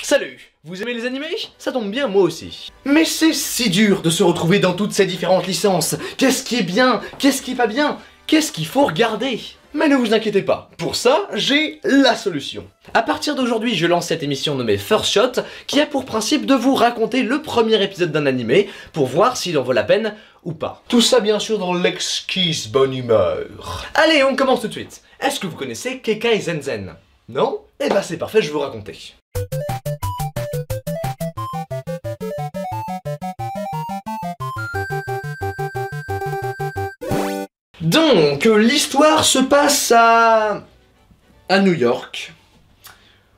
Salut, vous aimez les animés? Ça tombe bien, moi aussi. Mais c'est si dur de se retrouver dans toutes ces différentes licences. Qu'est-ce qui est bien? Qu'est-ce qui est pas bien? Qu'est-ce qu'il faut regarder? Mais ne vous inquiétez pas, pour ça, j'ai la solution. À partir d'aujourd'hui, je lance cette émission nommée First Shot, qui a pour principe de vous raconter le premier épisode d'un animé, pour voir s'il en vaut la peine ou pas. Tout ça bien sûr dans l'exquise bonne humeur. Allez, on commence tout de suite. Est-ce que vous connaissez Kekai Zenzen? Non? Eh ben c'est parfait, je vais vous raconter. Donc, l'histoire se passe à New York.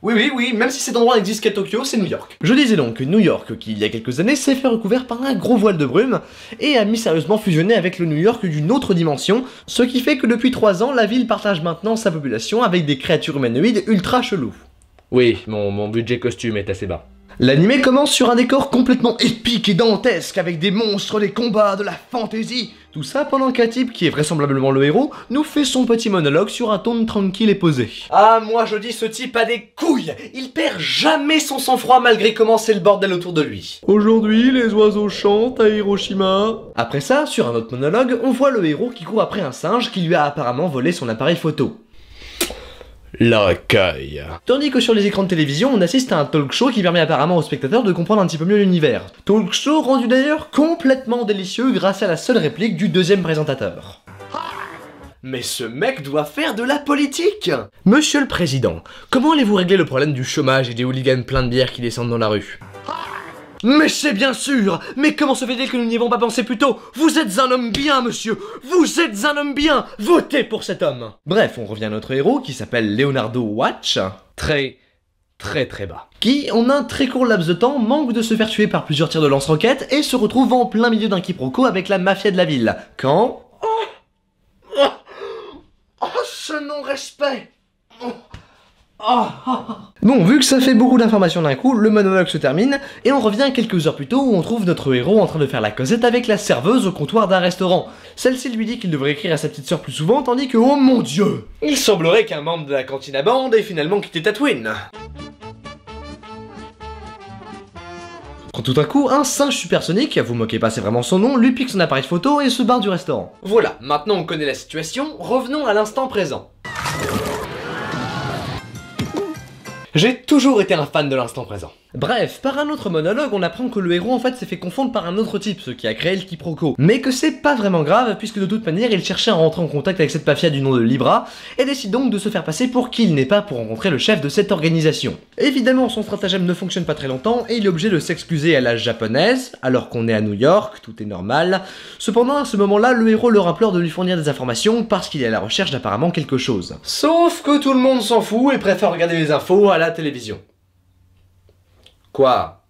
Oui, même si cet endroit n'existe qu'à Tokyo, c'est New York. Je disais donc New York, qui il y a quelques années s'est fait recouvert par un gros voile de brume et a mystérieusement fusionné avec le New York d'une autre dimension, ce qui fait que depuis 3 ans, la ville partage maintenant sa population avec des créatures humanoïdes ultra cheloues. Oui, mon budget costume est assez bas. L'anime commence sur un décor complètement épique et dantesque, avec des monstres, des combats, de la fantaisie. Tout ça pendant qu'un type, qui est vraisemblablement le héros, nous fait son petit monologue sur un ton tranquille et posé. Ah, moi je dis ce type a des couilles. Il perd jamais son sang-froid malgré comment c'est le bordel autour de lui. Aujourd'hui, les oiseaux chantent à Hiroshima. Après ça, sur un autre monologue, on voit le héros qui court après un singe qui lui a apparemment volé son appareil photo. L'accueil. Tandis que sur les écrans de télévision, on assiste à un talk show qui permet apparemment aux spectateurs de comprendre un petit peu mieux l'univers. Talk show rendu d'ailleurs complètement délicieux grâce à la seule réplique du deuxième présentateur. Mais ce mec doit faire de la politique! Monsieur le Président, comment allez-vous régler le problème du chômage et des hooligans pleins de bière qui descendent dans la rue? Mais c'est bien sûr! Mais comment se fait-il que nous n'y avons pas pensé plus tôt? Vous êtes un homme bien, monsieur! Vous êtes un homme bien! Votez pour cet homme! Bref, on revient à notre héros qui s'appelle Leonardo Watch, très bas, qui, en un très court laps de temps, manque de se faire tuer par plusieurs tirs de lance-roquettes et se retrouve en plein milieu d'un quiproquo avec la mafia de la ville. Quand... Oh, ce non-respect! Bon, vu que ça fait beaucoup d'informations d'un coup, le monologue se termine, et on revient quelques heures plus tôt où on trouve notre héros en train de faire la causette avec la serveuse au comptoir d'un restaurant. Celle-ci lui dit qu'il devrait écrire à sa petite sœur plus souvent, tandis que, oh mon dieu, il semblerait qu'un membre de la cantine à bande ait finalement quitté Tatooine. Quand tout à coup, un singe supersonique, vous moquez pas c'est vraiment son nom, lui pique son appareil photo et se barre du restaurant. Voilà, maintenant on connaît la situation, revenons à l'instant présent. J'ai toujours été un fan de l'instant présent. Bref, par un autre monologue, on apprend que le héros en fait s'est fait confondre par un autre type, ce qui a créé le quiproquo. Mais que c'est pas vraiment grave, puisque de toute manière, il cherchait à rentrer en contact avec cette mafia du nom de Libra, et décide donc de se faire passer pour qui il n'est pas pour rencontrer le chef de cette organisation. Évidemment, son stratagème ne fonctionne pas très longtemps, et il est obligé de s'excuser à la japonaise, alors qu'on est à New York, tout est normal. Cependant, à ce moment-là, le héros leur implore de lui fournir des informations, parce qu'il est à la recherche d'apparemment quelque chose. Sauf que tout le monde s'en fout et préfère regarder les infos à la télévision. Quoi?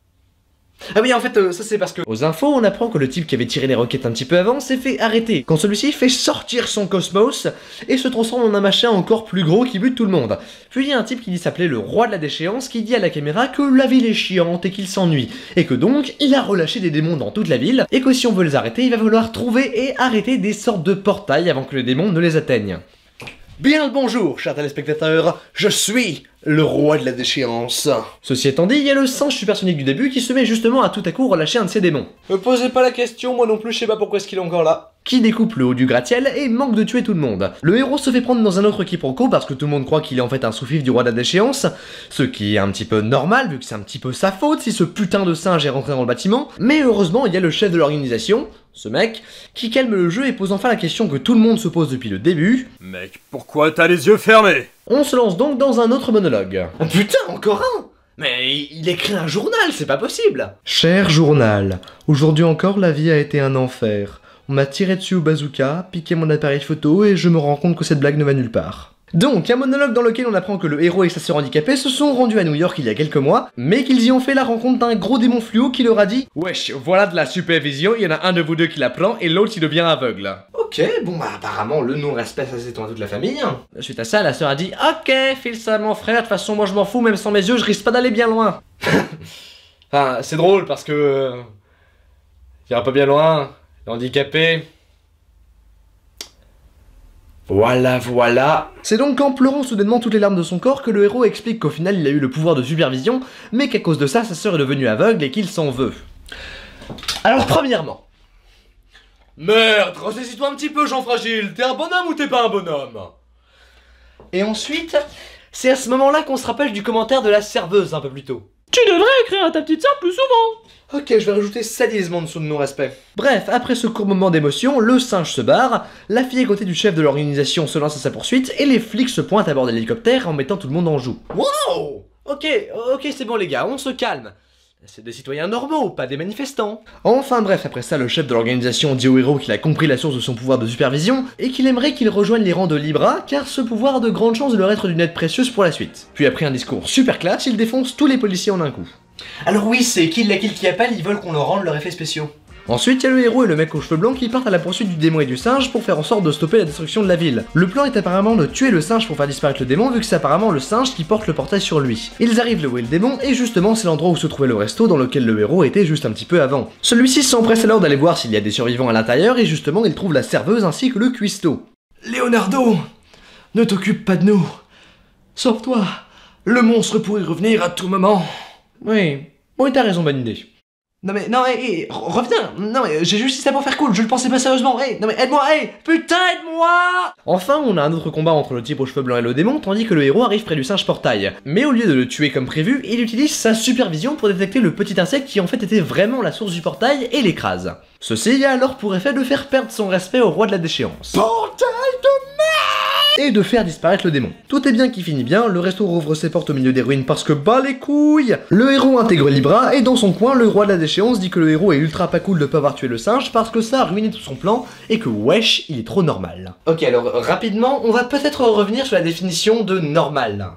Ah oui, en fait, ça c'est parce que aux infos, on apprend que le type qui avait tiré les roquettes un petit peu avant s'est fait arrêter, quand celui-ci fait sortir son cosmos et se transforme en un machin encore plus gros qui bute tout le monde. Puis il y a un type qui s'appelait le roi de la déchéance qui dit à la caméra que la ville est chiante et qu'il s'ennuie, et que donc il a relâché des démons dans toute la ville, et que si on veut les arrêter, il va falloir trouver et arrêter des sortes de portails avant que les démons ne les atteignent. Bien le bonjour, chers téléspectateurs, je suis le roi de la déchéance. Ceci étant dit, il y a le singe supersonique du début qui se met justement à tout à coup relâcher un de ses démons. Me posez pas la question, moi non plus je sais pas pourquoi est-ce qu'il est encore là. Qui découpe le haut du gratte-ciel et manque de tuer tout le monde. Le héros se fait prendre dans un autre quiproquo parce que tout le monde croit qu'il est en fait un sous-fifre du roi de la déchéance, ce qui est un petit peu normal vu que c'est un petit peu sa faute si ce putain de singe est rentré dans le bâtiment, mais heureusement il y a le chef de l'organisation, ce mec, qui calme le jeu et pose enfin la question que tout le monde se pose depuis le début. Mec, pourquoi t'as les yeux fermés? On se lance donc dans un autre monologue. Oh, putain, encore un? Mais il écrit un journal, c'est pas possible. Cher journal, aujourd'hui encore la vie a été un enfer. On m'a tiré dessus au bazooka, piqué mon appareil photo et je me rends compte que cette blague ne va nulle part. Donc, un monologue dans lequel on apprend que le héros et sa sœur handicapée se sont rendus à New York il y a quelques mois, mais qu'ils y ont fait la rencontre d'un gros démon fluo qui leur a dit « Wesh, voilà de la supervision, il y en a un de vous deux qui la prend et l'autre il devient aveugle. » Ok, bon bah apparemment le non-respect ça s'étend à toute la famille. Suite à ça, la sœur a dit « Ok, file ça à mon frère, de toute façon moi je m'en fous, même sans mes yeux, je risque pas d'aller bien loin. » Enfin, c'est drôle parce que... il ira pas bien loin, handicapé... Voilà. C'est donc en pleurant soudainement toutes les larmes de son corps que le héros explique qu'au final il a eu le pouvoir de supervision, mais qu'à cause de ça, sa sœur est devenue aveugle et qu'il s'en veut. Alors premièrement... Merde, ressaisis-toi un petit peu, Jean Fragile, t'es un bonhomme ou t'es pas un bonhomme? Et ensuite, c'est à ce moment-là qu'on se rappelle du commentaire de la serveuse un peu plus tôt. Tu devrais écrire à ta petite sœur plus souvent. Ok, je vais rajouter sadisme en dessous de non-respect. Bref, après ce court moment d'émotion, le singe se barre, la fille à côté du chef de l'organisation se lance à sa poursuite, et les flics se pointent à bord de l'hélicoptère en mettant tout le monde en joue. Wow! Ok, c'est bon les gars, on se calme. C'est des citoyens normaux, pas des manifestants. Enfin bref, après ça, le chef de l'organisation dit au héros qu'il a compris la source de son pouvoir de supervision, et qu'il aimerait qu'il rejoigne les rangs de Libra, car ce pouvoir a de grandes chances de leur être d'une aide précieuse pour la suite. Puis après un discours super classe, il défonce tous les policiers en un coup. Alors oui, c'est Kill la Kill qui appelle, ils veulent qu'on leur rende leurs effets spéciaux. Ensuite, il y a le héros et le mec aux cheveux blancs qui partent à la poursuite du démon et du singe pour faire en sorte de stopper la destruction de la ville. Le plan est apparemment de tuer le singe pour faire disparaître le démon, vu que c'est apparemment le singe qui porte le portail sur lui. Ils arrivent là où est le démon, et justement c'est l'endroit où se trouvait le resto dans lequel le héros était juste un petit peu avant. Celui-ci s'empresse alors d'aller voir s'il y a des survivants à l'intérieur, et justement il trouve la serveuse ainsi que le cuistot. Leonardo, ne t'occupe pas de nous. Sauve-toi, le monstre pourrait revenir à tout moment. Oui, t'as raison, bonne idée. Non mais, reviens. Non mais, j'ai juste dit ça pour faire cool, je le pensais pas sérieusement. Non mais, aide-moi, putain, aide-moi. Enfin, on a un autre combat entre le type aux cheveux blancs et le démon, tandis que le héros arrive près du singe portail. Mais au lieu de le tuer comme prévu, il utilise sa supervision pour détecter le petit insecte qui en fait était vraiment la source du portail et l'écrase. Ceci a alors pour effet de faire perdre son respect au roi de la déchéance. Portail de merde! Et de faire disparaître le démon. Tout est bien qui finit bien, le resto rouvre ses portes au milieu des ruines parce que bah les couilles! Le héros intègre Libra et dans son coin, le roi de la déchéance dit que le héros est ultra pas cool de pas avoir tué le singe parce que ça a ruiné tout son plan et que wesh, il est trop normal. Ok, alors rapidement, on va peut-être revenir sur la définition de normal.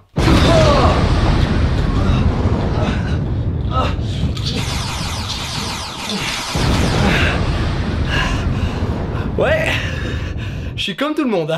Ouais, je suis comme tout le monde.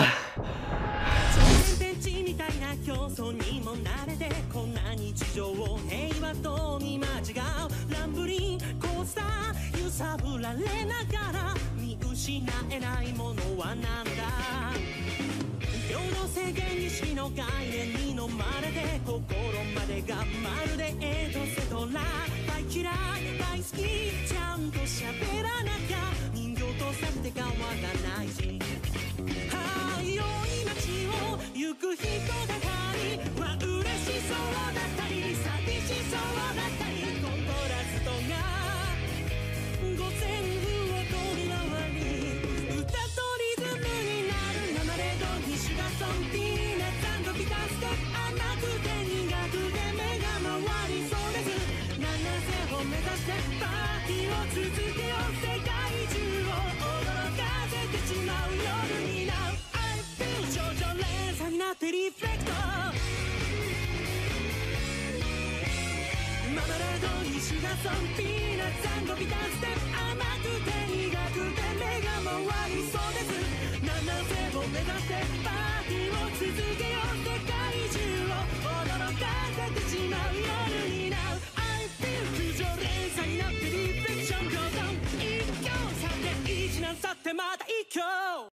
また一挙